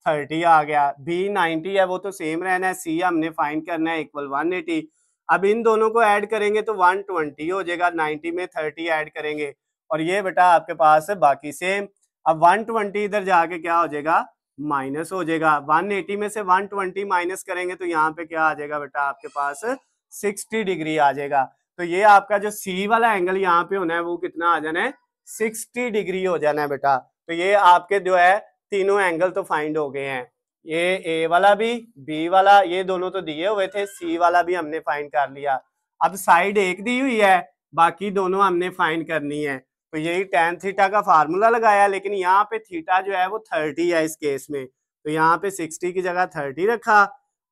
30 आ गया, बी 90 है वो तो सेम रहना है, सी हमने फाइंड करना है इक्वल 180। अब इन दोनों को ऐड करेंगे तो 120 हो जाएगा, 90 में 30 ऐड करेंगे और ये बेटा आपके पास बाकी सेम। अब 120 इधर जाके क्या हो जाएगा माइनस हो जाएगा, 180 में से 120 माइनस करेंगे तो यहाँ पे क्या आ जाएगा बेटा आपके पास 60 डिग्री आ जाएगा। तो ये आपका जो सी वाला एंगल यहाँ पे होना है वो कितना आ जाना है 60 डिग्री हो जाना है बेटा। तो ये आपके जो है तीनों एंगल तो फाइंड हो गए हैं, ये ए वाला भी बी वाला ये दोनों तो दिए हुए थे, सी वाला भी हमने फाइंड कर लिया। अब साइड एक दी हुई है बाकी दोनों हमने फाइंड करनी है, तो यही tan थीटा का फार्मूला लगाया, लेकिन यहाँ पे थीटा जो है वो 30 है इस केस में, तो यहाँ पे 60 की जगह 30 रखा,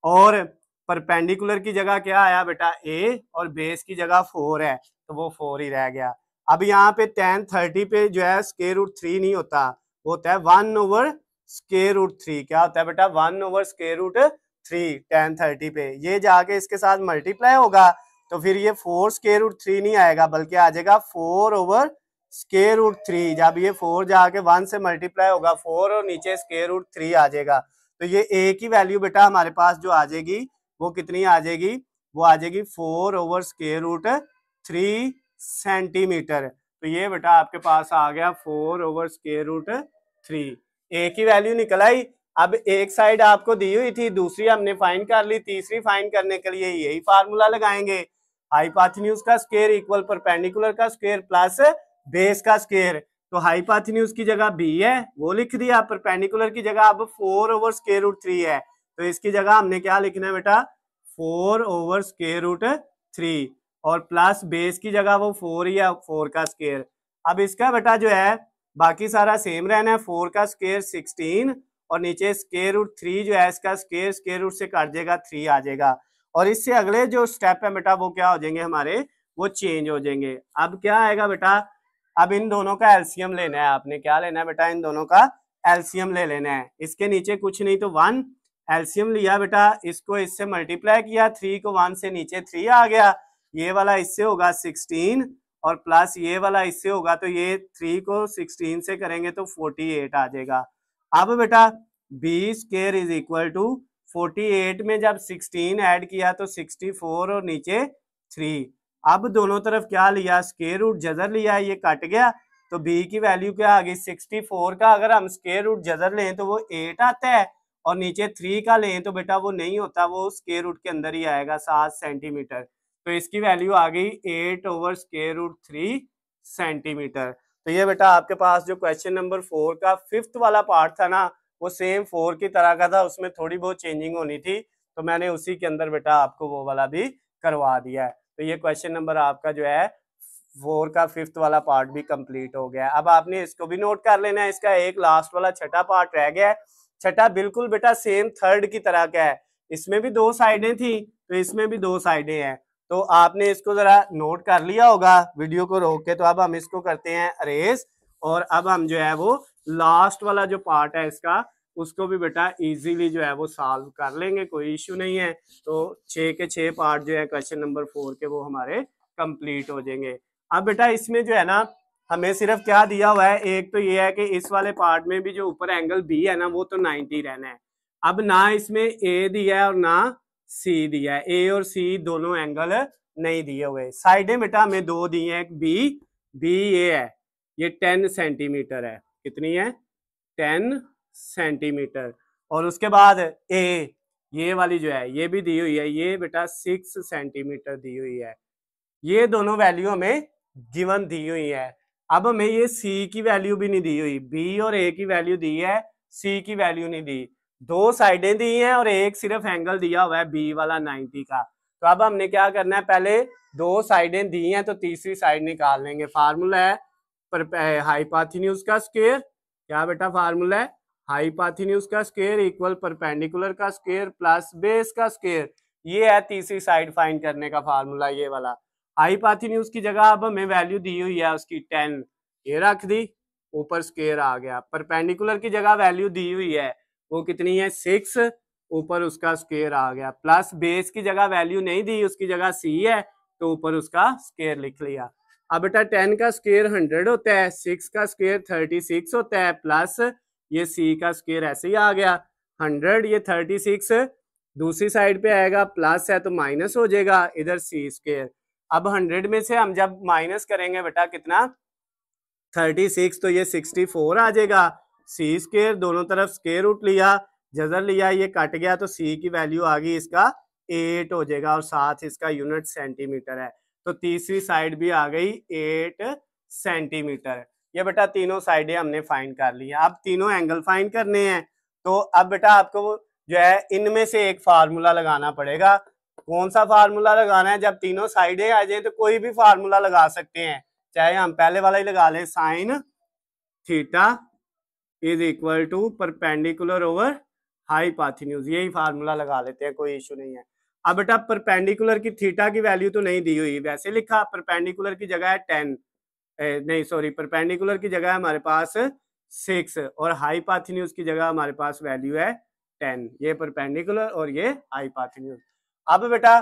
और परपेंडिकुलर की जगह क्या आया बेटा a और बेस की जगह 4 है तो वो 4 ही रह गया। अब यहाँ पे tan 30 पे जो है स्क्वायर रूट 3 नहीं होता, वो होता है 1 ओवर स्क्वायर रूट 3। क्या होता है बेटा 1 ओवर स्क्वायर रूट 3 tan 30 पे, ये जाके इसके साथ मल्टीप्लाई होगा तो फिर ये 4 स्क्वायर रूट 3 नहीं आएगा बल्कि आ जाएगा 4 ओवर स्क्वायर रूट 3। जब ये 4 जाके 1 से मल्टीप्लाई होगा 4 और नीचे स्क्वायर रूट 3 आ जाएगा, तो ये a की वैल्यू बेटा हमारे पास जो आ जाएगी वो कितनी आ जाएगी, वो आ जाएगी 4 ओवर स्क्वायर रूट 3 सेंटीमीटर। तो ये बेटा आपके पास आ गया 4 ओवर स्क्वायर रूट 3, a की वैल्यू निकल आई। अब एक साइड आपको दी हुई थी, दूसरी हमने फाइंड कर ली, तीसरी फाइंड करने के लिए यही फार्मूला लगाएंगे, हाइपोटेन्यूज का स्क्वायर इक्वल परपेंडिकुलर का स्क्वायर प्लस बेस का स्क्वायर। तो हाइपोटेन्यूज की जगह b है वो लिख दिया, परपेंडिकुलर की जगह अब 4/√3 है, तो इसकी जगह हमने क्या लिखना है बेटा 4/√3, और प्लस बेस की जगह वो 4 या 4 का स्क्वायर। अब इसका बेटा जो है बाकी सारा सेम रहना है, 4 का स्क्वायर 16 और नीचे √3 जो है इसका स्क्वायर रूट से काट देगा 3 आ जाएगा, और इससे अगले जो स्टेप है बेटा वो क्या हो जाएंगे हमारे, वो चेंज हो जाएंगे। अब क्या आएगा बेटा, अब इन दोनों का एलसीएम लेना है, आपने क्या लेना है बेटा, इन दोनों का एलसीएम ले लेना है। इसके नीचे कुछ नहीं तो 1, एलसीएम लिया बेटा, इसको इससे मल्टीप्लाई किया, 3 को 1 से नीचे 3 आ गया, ये वाला इससे होगा 16 और प्लस ये वाला इससे होगा, तो ये 3 को 16 से करेंगे तो 48 आ जाएगा। अब बेटा B square is equal to 48 में जब 16 ऐड किया तो 64 और नीचे 3, अब दोनों तरफ क्या लिया स्क्वायर रूट जजर लिया, ये कट गया, तो b की वैल्यू क्या आ गई 64 का अगर हम स्क्वायर रूट जजर लें तो वो 8 आता है, और नीचे 3 का लें तो बेटा वो नहीं होता, वो स्क्वायर रूट के अंदर ही आएगा 7 सेंटीमीटर, तो इसकी वैल्यू आ गई 8/√3 सेंटीमीटर। तो ये बेटा आपके पास जो क्वेश्चन नंबर 4 का 5th वाला पार्ट था ना, वो सेम 4 की तरह का था, उसमें थोड़ी बहुत चेंजिंग होनी थी, तो मैंने उसी के अंदर बेटा आपको वो वाला भी करवा दिया है। तो ये क्वेश्चन नंबर आपका जो है 4 का 5th वाला पार्ट भी कंप्लीट हो गया। अब आपने इसको भी नोट कर लेना है, इसका एक लास्ट वाला छठा पार्ट रह गया है। छठा बिल्कुल बेटा सेम 3rd की तरह का है, इसमें भी 2 साइडें थी तो इसमें भी 2 साइडें हैं, तो आपने इसको जरा नोट कर लिया होगा वीडियो को रोक के। तो अब हम इसको करते हैं अरेज, और अब हम जो है वो लास्ट वाला जो पार्ट है इसका उसको भी बेटा इजीली जो है वो सॉल्व कर लेंगे, कोई इश्यू नहीं है। तो 6 के 6 पार्ट जो है क्वेश्चन नंबर 4 के वो हमारे कंप्लीट हो जाएंगे। अब बेटा इसमें जो है ना हमें सिर्फ क्या दिया हुआ है, एक तो ये है कि इस वाले पार्ट में भी जो ऊपर एंगल बी है ना वो तो 90 रहना है। अब ना इसमें ए दिया है और ना सी दिया है, ए और सी दोनों एंगल नहीं दिए हुए। साइडें बेटा हमें 2 दी हैं, एक बी ए है, ये 10 सेंटीमीटर है, कितनी है 10 सेंटीमीटर, और उसके बाद ए ये वाली जो है ये भी दी हुई है, ये बेटा 6 सेंटीमीटर दी हुई है। ये दोनों वैल्यू हमें गिवन दी हुई है। अब हमें ये सी की वैल्यू भी नहीं दी हुई, बी और ए की वैल्यू दी है, सी की वैल्यू नहीं दी। 2 साइडें दी हैं और एक सिर्फ एंगल दिया हुआ है बी वाला 90 का। तो अब हमने क्या करना है, पहले 2 साइडें दी हैं तो तीसरी साइड निकाल लेंगे। फार्मूला है हाइपोटेन्यूज का स्क्वायर, क्या बेटा फार्मूला है हाइपोटेन्यूज का स्क्वायर इक्वल परपेंडिकुलर का स्क्वायर प्लस बेस का स्क्वायर, ये है तीसरी साइड फाइंड करने का फार्मूला, ये वाला। हाइपोटेन्यूज की जगह अब हमें वैल्यू दी हुई है उसकी 10, ये रख दी, ऊपर स्क्वायर आ गया। परपेंडिकुलर की जगह वैल्यू दी हुई है वो कितनी है 6, ऊपर उसका स्क्वायर आ गया, प्लस बेस की जगह वैल्यू नहीं दी, उसकी जगह सी है तो ऊपर उसका स्क्वायर लिख लिया। अब बेटा 10 का स्क्वायर 100 होता है, 6 का स्क्वायर 36 होता है, प्लस ये सी का स्क्वायर ऐसे ही आ गया 100, ये 36 दूसरी साइड पे आएगा, प्लस है तो माइनस हो जाएगा इधर सी स्क्वायर। अब 100 में से हम जब माइनस करेंगे बेटा कितना 36, तो ये 64 आ जाएगा। सी स्क्वायर दोनों तरफ स्क्वायर रूट लिया, जजर लिया, ये कट गया तो सी की वैल्यू आ गई इसका 8 हो जाएगा, और साथ इसका यूनिट सेंटीमीटर है, तो तीसरी साइड भी आ गई 8 सेंटीमीटर। ये बेटा तीनों साइडें हमने फाइंड कर ली हैं। अब तीनों एंगल फाइंड करने हैं, तो अब बेटा आपको जो है इनमें से एक फार्मूला लगाना पड़ेगा। कौन सा फार्मूला लगाना है, जब तीनों साइडें आ जाए तो कोई भी फार्मूला लगा सकते हैं, चाहे हम पहले वाला ही लगा लें, sine theta is equal to perpendicular over hypotenuse, यही फार्मूला लगा लेते हैं, कोई इशू नहीं है। अब बेटा परपेंडिकुलर की थीटा की वैल्यू तो नहीं दी हुई, वैसे लिखा परपेंडिकुलर की जगह है 10, नहीं सॉरी परपेंडिकुलर की जगह हमारे पास 6 और हाइपोटेन्यूज की जगह हमारे पास वैल्यू है 10, ये परपेंडिकुलर और ये हाइपोटेन्यूज। अब बेटा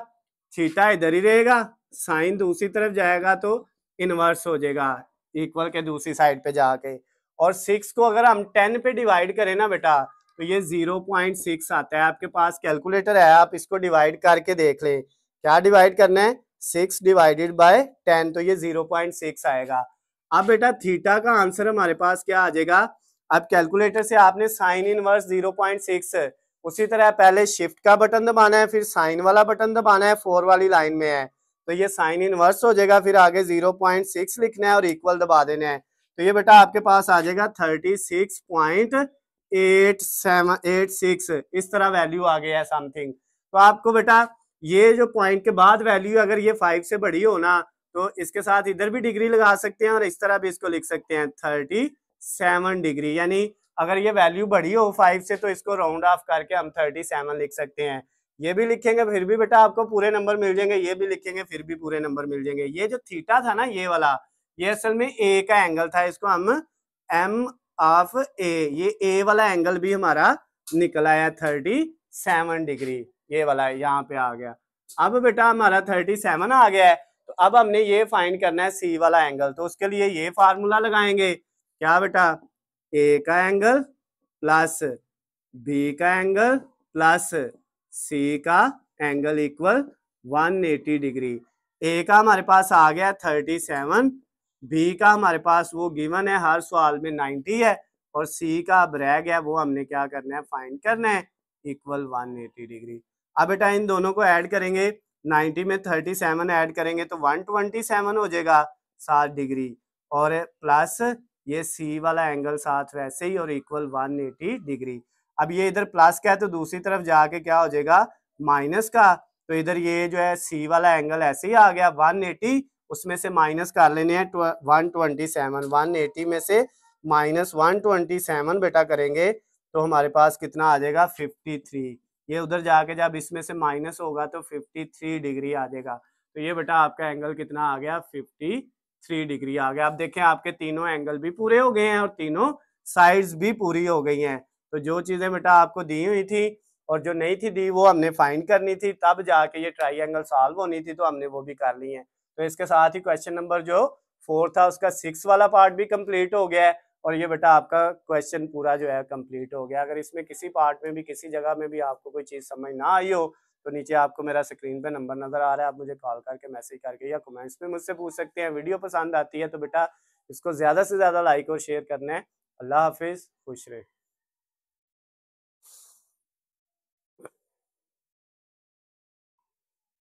थीटा इधर ही रहेगा, साइन दूसरी तरफ जाएगा तो इनवर्स हो जाएगा इक्वल के दूसरी साइड पे जाके, और 6 को अगर हम 10 पे डिवाइड करें ना बेटा तो ये 0.6 आता है। आपके पास कैलकुलेटर है, आप इसको डिवाइड करके देख लें, क्या डिवाइड करना है 6 डिवाइडेड बाय 10, तो ये 0.6 आएगा। अब बेटा थीटा का आंसर हमारे पास क्या आ जाएगा, अब कैलकुलेटर से आपने साइन इनवर्स 0.6, उसी तरह पहले शिफ्ट का बटन दबाना है, फिर साइन वाला बटन दबाना है, 4 वाली लाइन में है तो ये साइन इनवर्स हो जाएगा, फिर आगे 0.6 लिखना है और इक्वल दबा देना है। तो ये बेटा आपके पास आ जाएगा 36.8786, इस तरह वैल्यू आ गया है समथिंग। तो आपको बेटा ये जो पॉइंट के बाद वैल्यू अगर ये 5 से बड़ी हो ना तो इसके साथ इधर भी डिग्री लगा सकते हैं और इस तरह भी इसको लिख सकते हैं 37 डिग्री, यानी अगर ये वैल्यू बड़ी हो 5 से तो इसको राउंड ऑफ करके हम 37 लिख सकते हैं। ये भी लिखेंगे फिर भी बेटा आपको पूरे नंबर मिल जाएंगे, ये भी लिखेंगे फिर भी पूरे नंबर मिल जाएंगे। ये जो थीटा था ना ये वाला, ये असल में ए का एंगल था, इसको हम एम ऑफ ए, ये ए वाला एंगल भी हमारा निकल आया 37 डिग्री, ये वाला यहाँ पे आ गया। अब बेटा हमारा 37 आ गया है, तो अब हमने ये फाइंड करना है सी वाला एंगल, तो उसके लिए ये फार्मूला लगाएंगे, क्या बेटा, ए का एंगल प्लस बी का एंगल प्लस सी का एंगल इक्वल 180 डिग्री। ए का हमारे पास आ गया 37, बी का हमारे पास वो गिवन है हर सवाल में 90 है, और सी का अब रह गया वो हमने क्या करना है, फाइंड करना है, इक्वल 180 डिग्री। अब बेटा इन दोनों को ऐड करेंगे, 90 में 37 ऐड करेंगे तो 127 हो जाएगा 60 डिग्री, और प्लस ये सी वाला एंगल साथ वैसे ही और इक्वल 180 डिग्री। अब ये इधर प्लस का है तो दूसरी तरफ जाके क्या हो जाएगा, माइनस का, तो इधर ये जो है सी वाला एंगल ऐसे ही आ गया 180, उसमें से माइनस कर लेने हैं 127, 180 में से माइनस 127 बेटा करेंगे तो हमारे पास कितना आ जाएगा 53। ये उधर जाके जब इसमें से माइनस होगा तो 53 डिग्री आ जाएगा। तो ये बेटा आपका एंगल कितना आ गया, 53 डिग्री आ गया। अब देखें आपके तीनों एंगल भी पूरे हो गए हैं और तीनों साइड्स भी पूरी हो गई हैं। तो जो चीजें बेटा आपको दी हुई थी और जो नहीं थी दी वो हमने फाइंड करनी थी, तब जाके ये ट्राइंगल सॉल्व होनी थी, तो हमने वो भी कर ली है। तो इसके साथ ही क्वेश्चन नंबर जो 4 था उसका 6 वाला पार्ट भी कंप्लीट हो गया है, और ये बेटा आपका क्वेश्चन पूरा जो है कंप्लीट हो गया। अगर इसमें किसी पार्ट में भी किसी जगह में भी आपको कोई चीज़ समझ ना आई हो तो नीचे आपको मेरा स्क्रीन पे नंबर नज़र आ रहा है, आप मुझे कॉल करके मैसेज करके या कमेंट्स में मुझसे पूछ सकते हैं। वीडियो पसंद आती है तो बेटा इसको ज़्यादा से ज़्यादा लाइक और शेयर करना है। अल्लाह हाफिज़, खुश रहे।